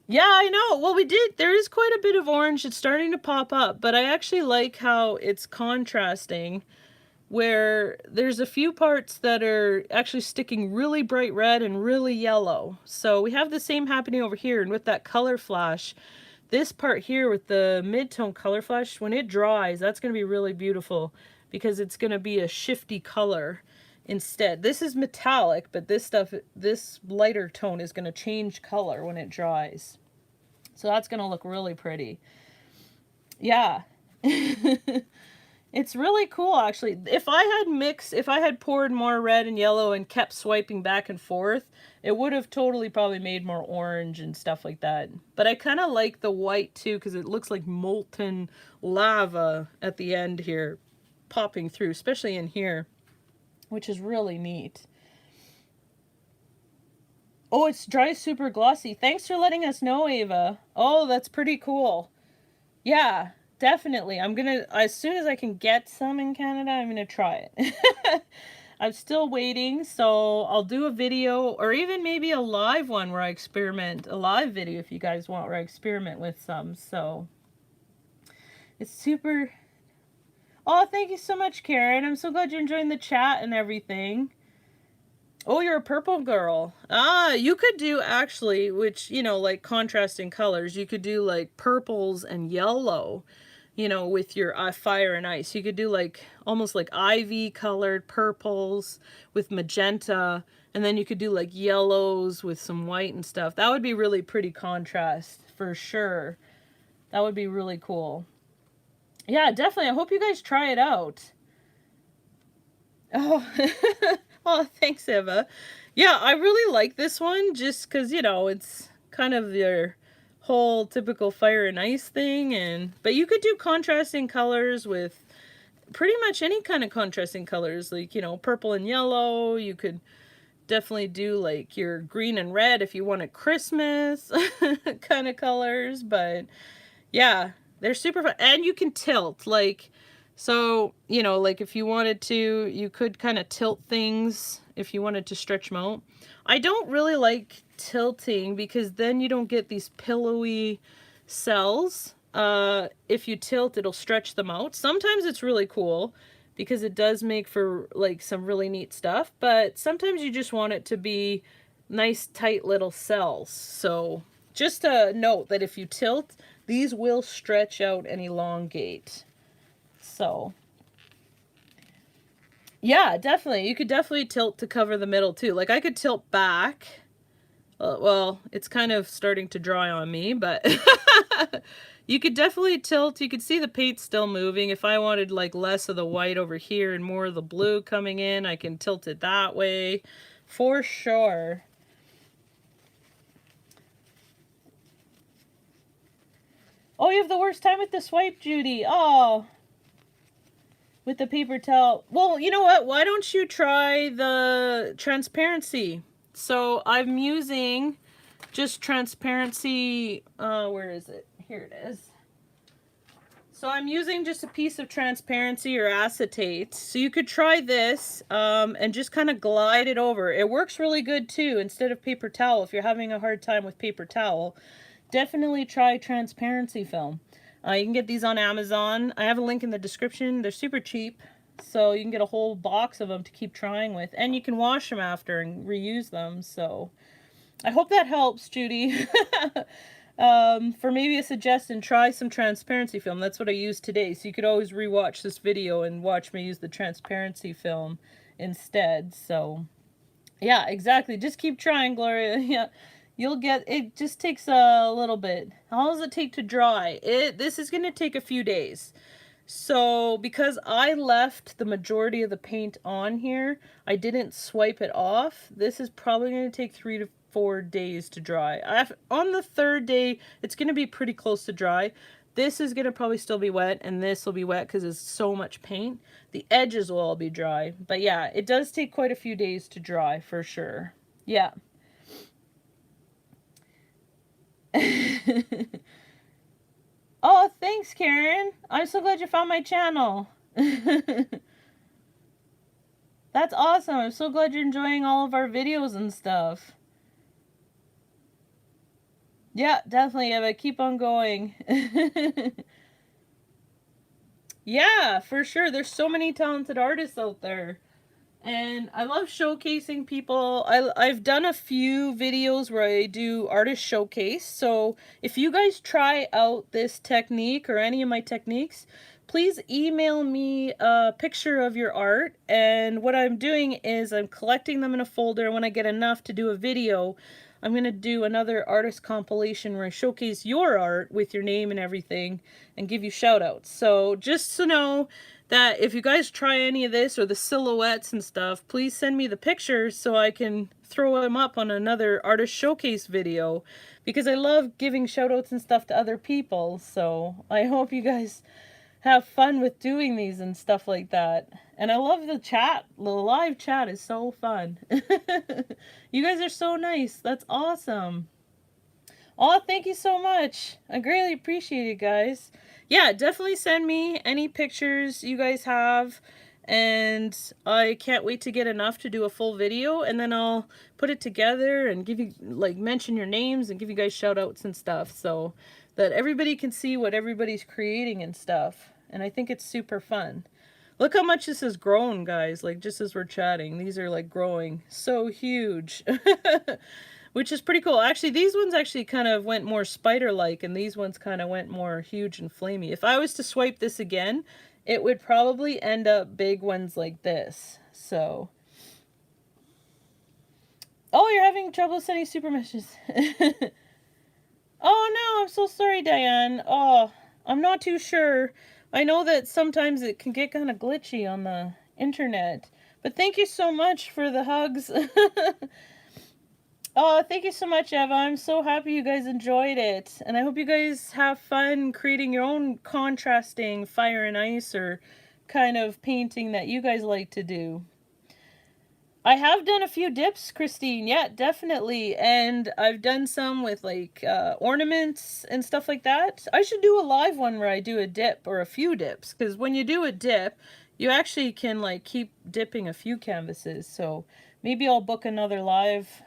yeah, I know. Well, there is quite a bit of orange. It's starting to pop up, but I actually like how it's contrasting, where there's a few parts that are actually sticking really bright red and really yellow. So we have the same happening over here, and with that color flash, this part here with the mid-tone color flash, when it dries, that's going to be really beautiful because it's going to be a shifty color instead. This is metallic, but this lighter tone is going to change color when it dries. So that's going to look really pretty. Yeah. It's really cool, actually. If I had poured more red and yellow and kept swiping back and forth, it would have totally probably made more orange and stuff like that. But I kind of like the white too, because it looks like molten lava at the end here, popping through, especially in here, which is really neat. Oh, it's dry super glossy. Thanks for letting us know, Ava. Oh, that's pretty cool. Yeah. Definitely. I'm gonna, as soon as I can get some in Canada, I'm gonna try it. I'm still waiting, so I'll do a video, or even maybe a live one where I experiment, a live video if you guys want, where I experiment with some. So it's super. Oh, thank you so much, Karen. I'm so glad you're enjoying the chat and everything. Oh, you're a purple girl. Ah, you could do actually, which, you know, like contrasting colors, you could do like purples and yellow, you know, with your fire and ice. You could do like almost like ivy colored purples with magenta, and then you could do like yellows with some white and stuff. That would be really pretty contrast for sure. That would be really cool. Yeah, definitely. I hope you guys try it out. Oh, oh, thanks, Eva. Yeah, I really like this one just because, you know, it's kind of your whole typical fire and ice thing, but you could do contrasting colors with pretty much any kind of contrasting colors, like, you know, purple and yellow. You could definitely do like your green and red if you wanted Christmas kind of colors, but yeah, they're super fun. And you can tilt, like, so, you know, like if you wanted to, you could kind of tilt things if you wanted to stretch them out. I don't really like tilting because then you don't get these pillowy cells. If you tilt, it'll stretch them out. Sometimes it's really cool because it does make for like some really neat stuff, but sometimes you just want it to be nice, tight little cells. So just a note that if you tilt, these will stretch out and elongate. So, yeah, definitely. You could definitely tilt to cover the middle too. Like I could tilt back. Well, it's kind of starting to dry on me, but you could definitely tilt. You could see the paint still moving. If I wanted like less of the white over here and more of the blue coming in, I can tilt it that way for sure. Oh, you have the worst time with the swipe, Judy. Oh, with the paper towel. Well, you know what? Why don't you try the transparency? So I'm using just transparency. Where is it? Here it is. So I'm using just a piece of transparency or acetate. So you could try this and just kind of glide it over. It works really good too instead of paper towel. If you're having a hard time with paper towel, definitely try transparency film. You can get these on Amazon. I have a link in the description. They're super cheap. So you can get a whole box of them to keep trying with. And you can wash them after and reuse them. So I hope that helps, Judy. For maybe a suggestion, try some transparency film. That's what I used today. So you could always rewatch this video and watch me use the transparency film instead. So yeah, exactly. Just keep trying, Gloria. Yeah, you'll get it. Just takes a little bit. How long does it take to dry? This is going to take a few days. So because I left the majority of the paint on here, I didn't swipe it off. This is probably going to take 3 to 4 days to dry. On the third day, it's going to be pretty close to dry. This is going to probably still be wet, and this will be wet because it's so much paint. The edges will all be dry. But yeah, it does take quite a few days to dry for sure. Yeah. Oh, thanks, Karen. I'm so glad you found my channel. That's awesome. I'm so glad you're enjoying all of our videos and stuff. Yeah, definitely, Eva. Keep on going. Yeah, for sure. There's so many talented artists out there. And I love showcasing people. I've done a few videos where I do artist showcase. So if you guys try out this technique or any of my techniques, please email me a picture of your art. And what I'm doing is I'm collecting them in a folder. When I get enough to do a video, I'm going to do another artist compilation where I showcase your art with your name and everything and give you shout outs. So just to know that if you guys try any of this or the silhouettes and stuff, please send me the pictures so I can throw them up on another artist showcase video, because I love giving shout outs and stuff to other people. So I hope you guys have fun with doing these and stuff like that. And I love the chat. The live chat is so fun. You guys are so nice. That's awesome. Oh, thank you so much. I greatly appreciate it, guys. Yeah, definitely send me any pictures you guys have. And I can't wait to get enough to do a full video. And then I'll put it together and give you, like, mention your names and give you guys shout outs and stuff. So that everybody can see what everybody's creating and stuff. And I think it's super fun. Look how much this has grown, guys. Like, just as we're chatting. These are, like, growing so huge. Which is pretty cool. Actually, these ones actually kind of went more spider-like, and these ones kind of went more huge and flamey. If I was to swipe this again, it would probably end up big ones like this. So. Oh, you're having trouble sending super messages. Oh, no, I'm so sorry, Diane. Oh, I'm not too sure. I know that sometimes it can get kind of glitchy on the internet. But thank you so much for the hugs. Oh, thank you so much, Eva. I'm so happy you guys enjoyed it. And I hope you guys have fun creating your own contrasting fire and ice or kind of painting that you guys like to do. I have done a few dips, Christine. Yeah, definitely. And I've done some with like ornaments and stuff like that. I should do a live one where I do a dip or a few dips. Because when you do a dip, you actually can like keep dipping a few canvases. So maybe I'll book another live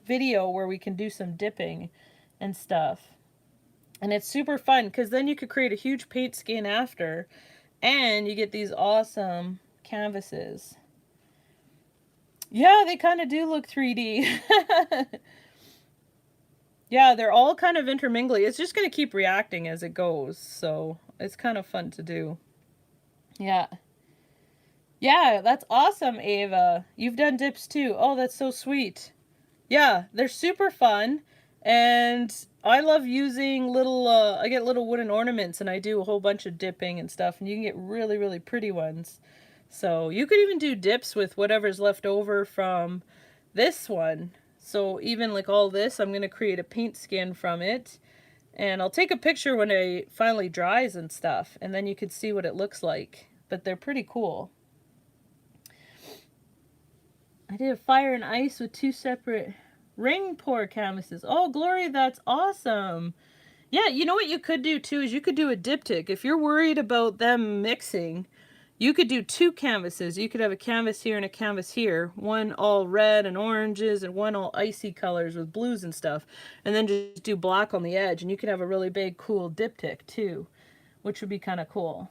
video where we can do some dipping and stuff. And it's super fun because then you could create a huge paint skin after and you get these awesome canvases. Yeah, they kind of do look 3D. Yeah, they're all kind of intermingling. It's just going to keep reacting as it goes. So it's kind of fun to do. Yeah. Yeah, that's awesome, Ava. You've done dips too. Oh, that's so sweet. Yeah, they're super fun. And I love using little, I get little wooden ornaments and I do a whole bunch of dipping and stuff. And you can get really, really pretty ones. So you could even do dips with whatever's left over from this one. So even like all this, I'm going to create a paint skin from it. And I'll take a picture when it finally dries and stuff. And then you can see what it looks like. But they're pretty cool. I did a fire and ice with 2 separate ring pour canvases. Oh, Gloria, that's awesome. Yeah, you know what you could do too is you could do a diptych. If you're worried about them mixing, you could do two canvases. You could have a canvas here and a canvas here. One all red and oranges and one all icy colors with blues and stuff. And then just do black on the edge. And you could have a really big, cool diptych too, which would be kind of cool.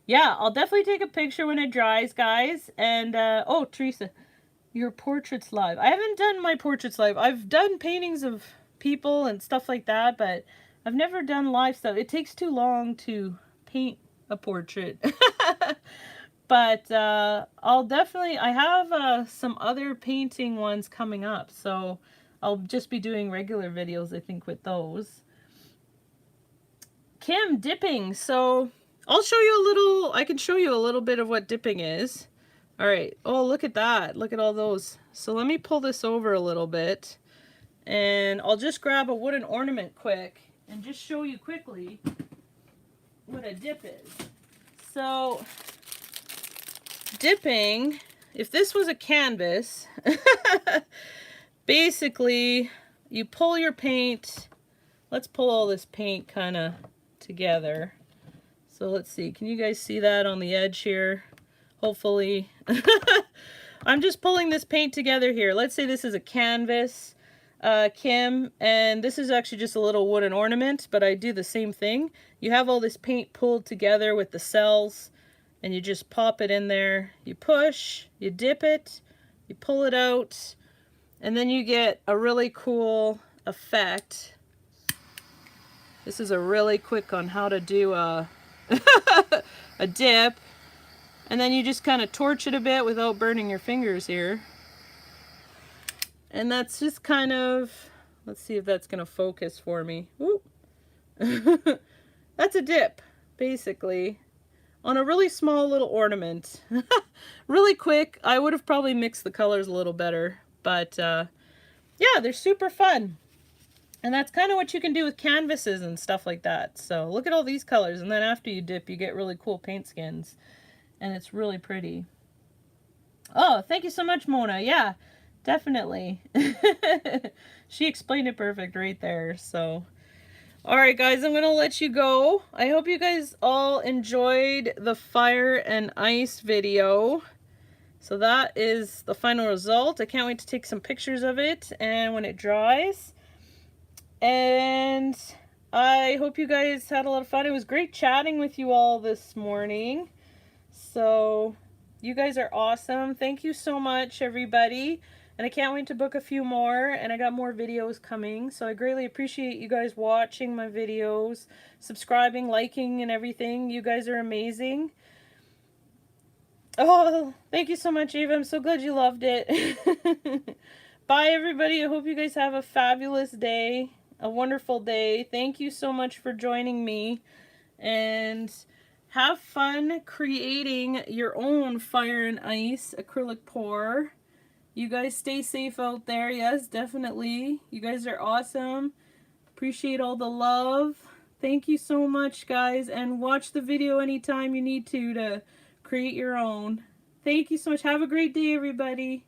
Yeah, I'll definitely take a picture when it dries, guys. And, oh, Teresa, your portraits live. I haven't done my portraits live. I've done paintings of people and stuff like that, but I've never done live stuff. It takes too long to paint a portrait. But I'll definitely, I have some other painting ones coming up, so I'll just be doing regular videos, I think, with those. Kim, dipping. So I'll show you a little, I can show you a little bit of what dipping is. All right. Oh, look at that. Look at all those. So let me pull this over a little bit, and I'll just grab a wooden ornament quick and just show you quickly what a dip is. So dipping, if this was a canvas, basically you pull your paint. Let's pull all this paint kind of together. So let's see. Can you guys see that on the edge here? Hopefully. I'm just pulling this paint together here. Let's say this is a canvas, Kim, and this is actually just a little wooden ornament, but I do the same thing. You have all this paint pulled together with the cells, and you just pop it in there. You push, you dip it, you pull it out, and then you get a really cool effect. This is a really quick on how to do a, a dip. And then you just kind of torch it a bit without burning your fingers here. And that's just kind of, let's see if that's going to focus for me. That's a dip, basically, on a really small little ornament. Really quick. I would have probably mixed the colors a little better. But yeah, they're super fun. And that's kind of what you can do with canvases and stuff like that. So look at all these colors. And then after you dip, you get really cool paint skins. And it's really pretty. Oh, thank you so much, Mona. Yeah, definitely. She explained it perfect right there. So, all right, guys, I'm going to let you go. I hope you guys all enjoyed the fire and ice video. So that is the final result. I can't wait to take some pictures of it and when it dries. And I hope you guys had a lot of fun. It was great chatting with you all this morning. So you guys are awesome. Thank you so much, everybody. And I can't wait to book a few more. And I got more videos coming. So I greatly appreciate you guys watching my videos, subscribing, liking, and everything. You guys are amazing. Oh, thank you so much, Eva. I'm so glad you loved it. Bye, everybody. I hope you guys have a fabulous day. A wonderful day. Thank you so much for joining me. And have fun creating your own fire and ice acrylic pour. You guys stay safe out there. Yes, definitely. You guys are awesome. Appreciate all the love. Thank you so much, guys. And watch the video anytime you need to create your own. Thank you so much. Have a great day, everybody.